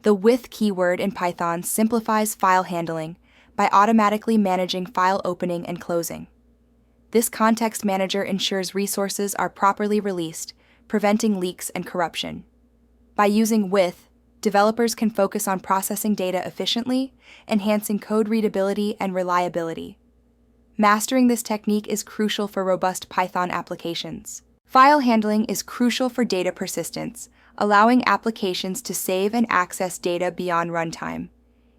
The with keyword in Python simplifies file handling by automatically managing file opening and closing. This context manager ensures resources are properly released, preventing leaks and corruption. By using with, developers can focus on processing data efficiently, enhancing code readability and reliability. Mastering this technique is crucial for robust Python applications. File handling is crucial for data persistence, allowing applications to save and access data beyond runtime.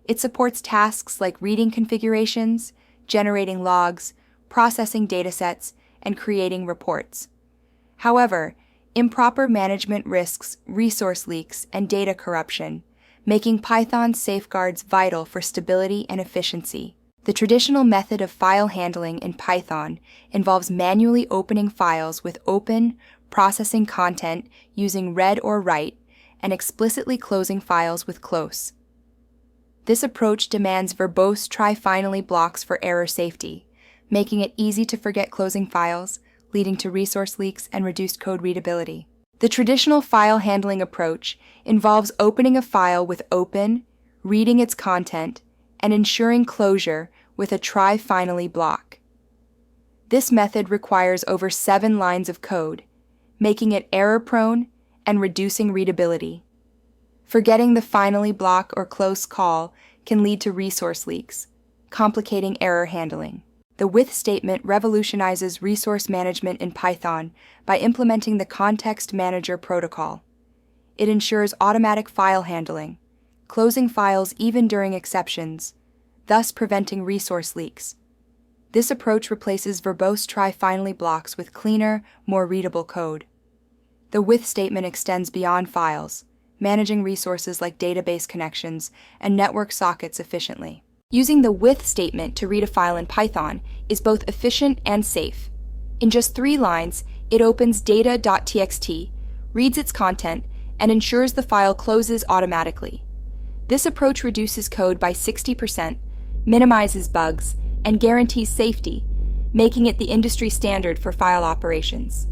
It supports tasks like reading configurations, generating logs, processing datasets, and creating reports. However, improper management risks resource leaks and data corruption, making Python's safeguards vital for stability and efficiency. The traditional method of file handling in Python involves manually opening files with open, processing content using read or write, and explicitly closing files with close. This approach demands verbose try-finally blocks for error safety, making it easy to forget closing files, leading to resource leaks and reduced code readability. The traditional file handling approach involves opening a file with open, reading its content, and ensuring closure with a try-finally block. This method requires over 7 lines of code, making it error-prone and reducing readability. Forgetting the finally block or close call can lead to resource leaks, complicating error handling. The with statement revolutionizes resource management in Python by implementing the Context Manager protocol. It ensures automatic file handling, closing files even during exceptions, thus preventing resource leaks. This approach replaces verbose try-finally blocks with cleaner, more readable code. The with statement extends beyond files, managing resources like database connections and network sockets efficiently. Using the with statement to read a file in Python is both efficient and safe. In just 3 lines, it opens data.txt, reads its content, and ensures the file closes automatically. This approach reduces code by 60%, minimizes bugs, and guarantees safety, making it the industry standard for file operations.